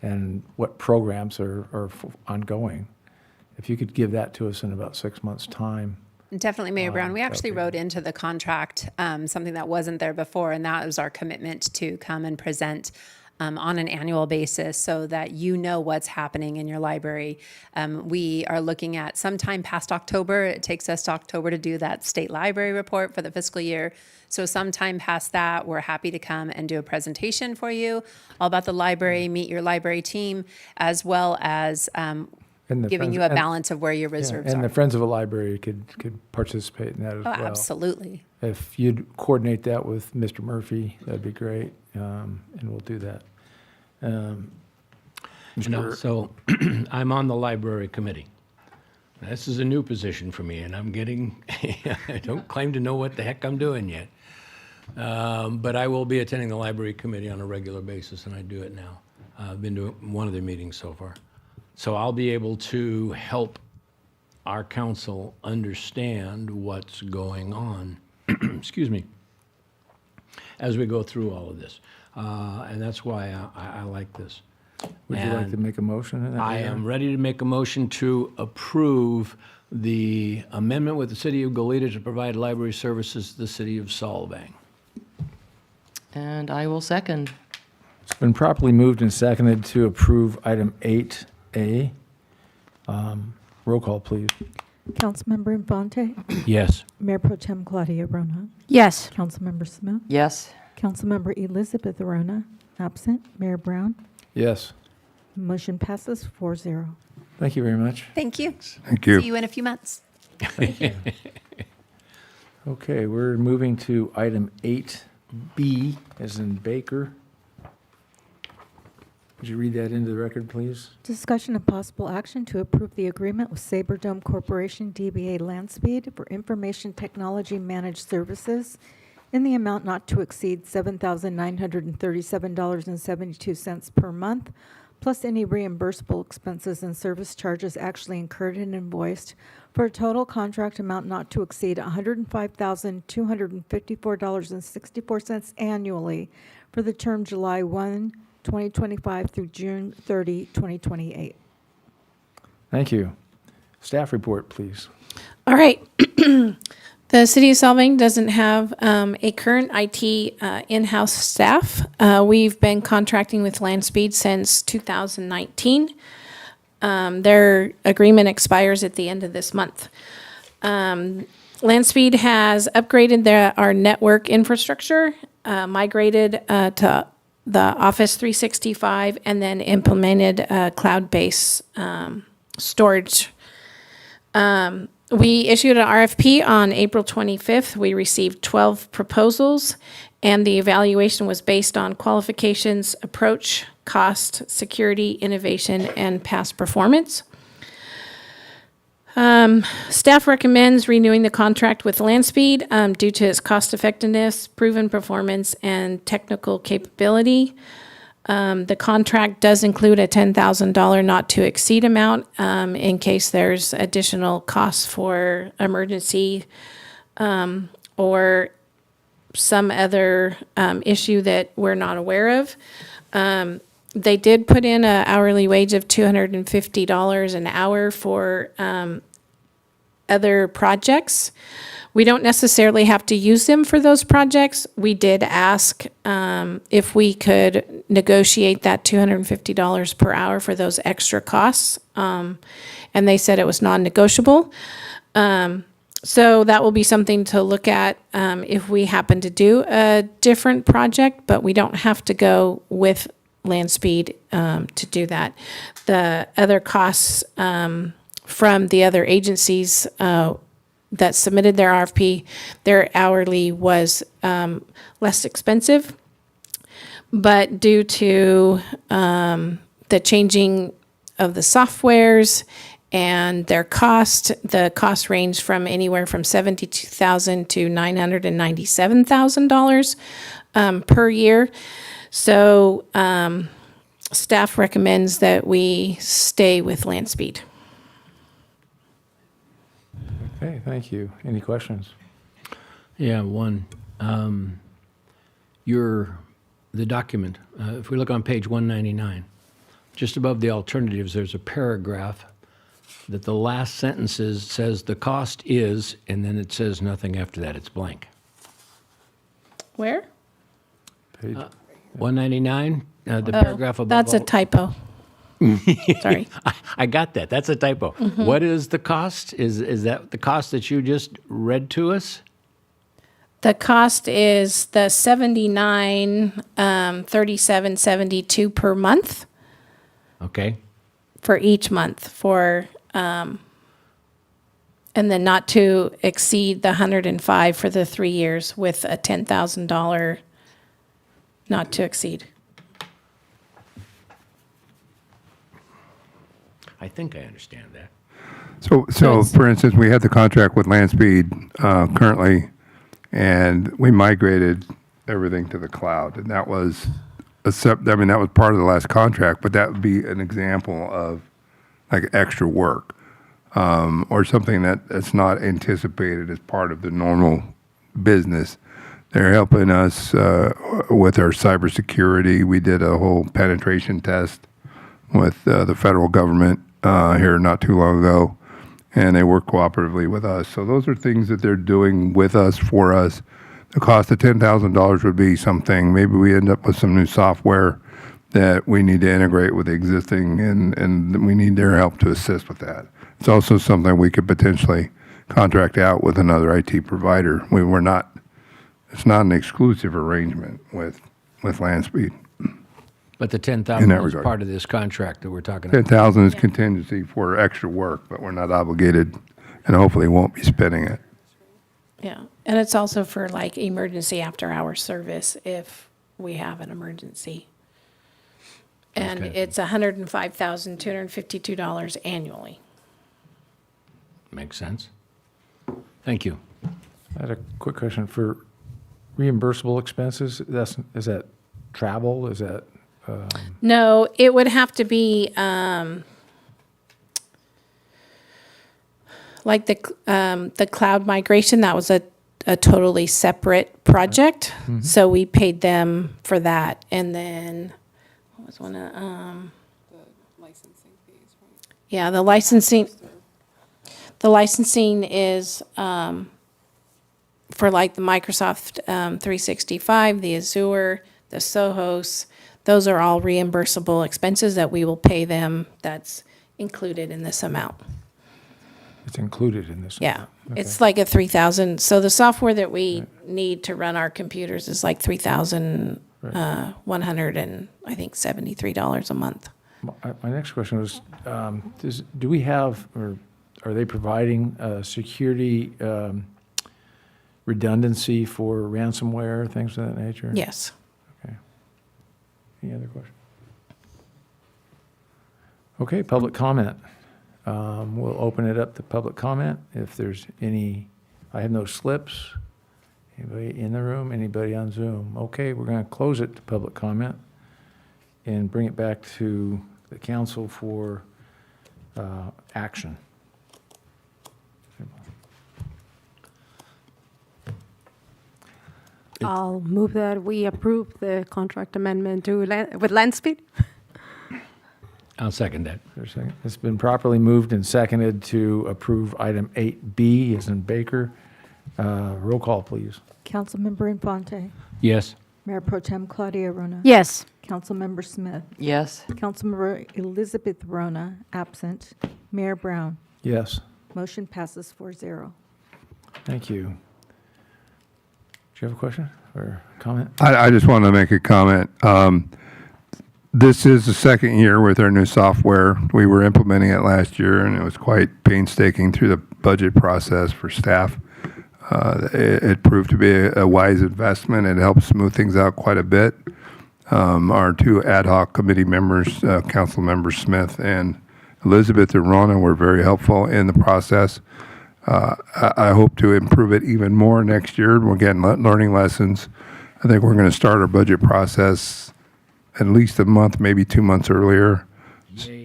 and what programs are ongoing. If you could give that to us in about 6 months' time. Definitely, Mayor Brown. We actually that'd be wrote into the contract something that wasn't there before, and that was our commitment to come and present on an annual basis so that you know what's happening in your library. We are looking at sometime past October. It takes us to October to do that state library report for the fiscal year. So sometime past that, we're happy to come and do a presentation for you all about the library, meet your library team, as well as And the giving Friends- you a and- balance of where your yeah, reserves and are. the Friends of a Library could participate in that as Oh, well. absolutely. If you'd coordinate that with Mr. Murphy, that'd be great, and we'll do that. So I'm on the library committee. This is a new position for me, and I'm getting, I don't claim to know what the heck I'm doing yet. But I will be attending the library committee on a regular basis, and I do it now. I've been to one of their meetings so far. So I'll be able to help our council understand what's going on, excuse me, as we go through all of this. And that's why I like this. Would you like to And make a motion in that I regard? am ready to make a motion to approve the amendment with the city of Goleta to provide library services to the city of Solvang. And I will second. It's been properly moved and seconded to approve item 8A. Roll call, please. Councilmember Infante, Yes. Mayor Pro Tem Claudia Rona, Yes. Councilmember Smith, Yes. Councilmember Elizabeth Rona, absent, Mayor Brown. Yes. Motion passes 4-0. Thank you very much. Thank you. Thank you. See you in a few months. Okay, we're moving to item 8B, as in Baker. Would you read that into the record, please? Discussion of possible action to approve the agreement with Sabre Dome Corporation, DBA Landspeed, for information technology managed services in the amount not to exceed $7,937.72 per month, plus any reimbursable expenses and service charges actually incurred and invoiced, for a total contract amount not to exceed $105,254.64 annually for the term July 1, 2025 through June 30, 2028. Thank you. Staff report, please. All right. The city of Solvang doesn't have a current IT in-house staff. We've been contracting with Landspeed since 2019. Their agreement expires at the end of this month. Landspeed has upgraded our network infrastructure, migrated to the Office 365, and then implemented cloud-based storage. We issued an RFP on April 25th. We received 12 proposals, and the evaluation was based on qualifications, approach, cost, security, innovation, and past performance. Staff recommends renewing the contract with Landspeed due to its cost effectiveness, proven performance, and technical capability. The contract does include a $10,000 not to exceed amount in case there's additional costs for emergency or some other issue that we're not aware of. They did put in an hourly wage of $250 an hour for other projects. We don't necessarily have to use them for those projects. We did ask if we could negotiate that $250 per hour for those extra costs, and they said it was non-negotiable. So that will be something to look at if we happen to do a different project, but we don't have to go with Landspeed to do that. The other costs from the other agencies that submitted their RFP, their hourly was less expensive. But due to the changing of the softwares and their cost, the cost range from anywhere from $72,000 to $997,000 per year. So staff recommends that we stay with Landspeed. Okay, thank you. Any questions? Yeah, one. The document, if we look on page 199, just above the alternatives, there's a paragraph that the last sentences says the cost is, and then it says nothing after that. It's blank. Where? Page, 199, the paragraph above. That's a typo. Sorry. I got that. That's a typo. What is the cost? Is that the cost that you just read to us? The cost is the $79.37.72 per month Okay. for each month for, and then not to exceed the 105 for the 3 years with a $10,000 not to exceed. I think I understand that. So for instance, we had the contract with Landspeed currently, and we migrated everything to the cloud, and that was that was part of the last contract, but that would be an example of like extra work or something that's not anticipated as part of the normal business. They're helping us with our cybersecurity. We did a whole penetration test with the federal government here not too long ago, and they work cooperatively with us. So those are things that they're doing with us, for us. The cost of $10,000 would be something, maybe we end up with some new software that we need to integrate with the existing, and we need their help to assist with that. It's also something we could potentially contract out with another IT provider. It's not an exclusive arrangement with Landspeed. But the In 10,000 that is regard. part of this contract that we're talking about. 10,000 is contingency for extra work, but we're not obligated, and hopefully won't be spending it. Yeah, and it's also for like emergency after-hour service if we have an emergency. And Okay. it's $105,252 annually. Makes sense. Thank you. I had a quick question for reimbursable expenses. Is that travel? Is that No, it would have to be, like the cloud migration, that was a totally separate project. So we paid them for that. And then, what was one of, yeah, the licensing is, for like the Microsoft 365, the Azure, the Sohos, those are all reimbursable expenses that we will pay them. That's included in this amount. It's included in this? Yeah, Okay. it's like a 3,000. So the software that we need to run our computers is like $3,100 and I think $73 a month. My next question was, do we have, or are they providing security redundancy for ransomware, things of that nature? Yes. Okay. Any other questions? Okay, public comment. We'll open it up to public comment. If there's any, I have no slips. Anybody in the room? Anybody on Zoom? Okay, we're going to close it to public comment and bring it back to the council for action. I'll move that we approve the contract amendment to with Landspeed. I'll second that. For a second. It's been properly moved and seconded to approve item 8B as in Baker. Roll call, please. Councilmember Infante. Yes. Mayor Pro Tem Claudia Rona. Yes. Councilmember Smith. Yes. Councilmember Elizabeth Rona, absent. Mayor Brown. Yes, Motion passes 4-0. thank you. Do you have a question or comment? I just want to make a comment. This is the second year with our new software. We were implementing it last year, and it was quite painstaking through the budget process for staff. It proved to be a wise investment. It helped smooth things out quite a bit. Our two ad hoc committee members, Council Member Smith and Elizabeth Rona, were very helpful in the process. I hope to improve it even more next year. We're getting learning lessons. I think we're going to start our budget process at least a month, maybe 2 months earlier,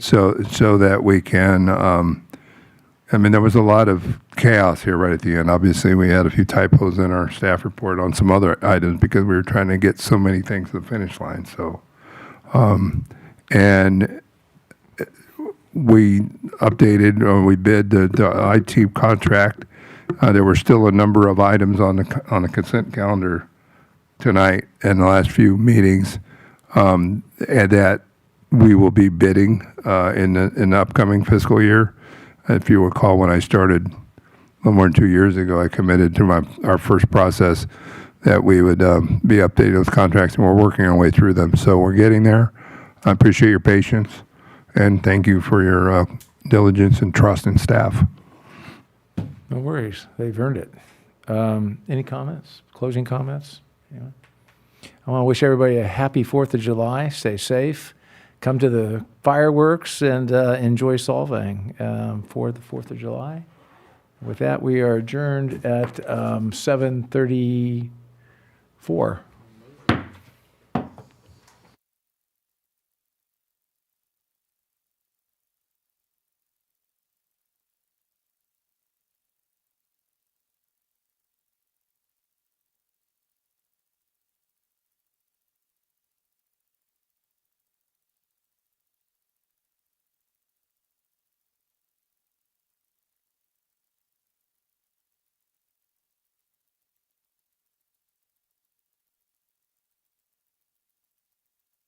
so that we can. I mean, there was a lot of chaos here right at the end. Obviously, we had a few typos in our staff report on some other items because we were trying to get so many things to the finish line. So, and we updated or we bid the IT contract. There were still a number of items on the consent calendar tonight and the last few meetings, and that we will be bidding in the upcoming fiscal year. If you recall, when I started a little more than 2 years ago, I committed to our first process that we would be updating those contracts, and we're working our way through them. So we're getting there. I appreciate your patience, and thank you for your diligence and trust in staff. No worries, they've earned it. Any comments, closing comments? Anyone? I want to wish everybody a happy 4th of July. Stay safe. Come to the fireworks and enjoy Solvang for the 4th of July. With that, we are adjourned at 7:34.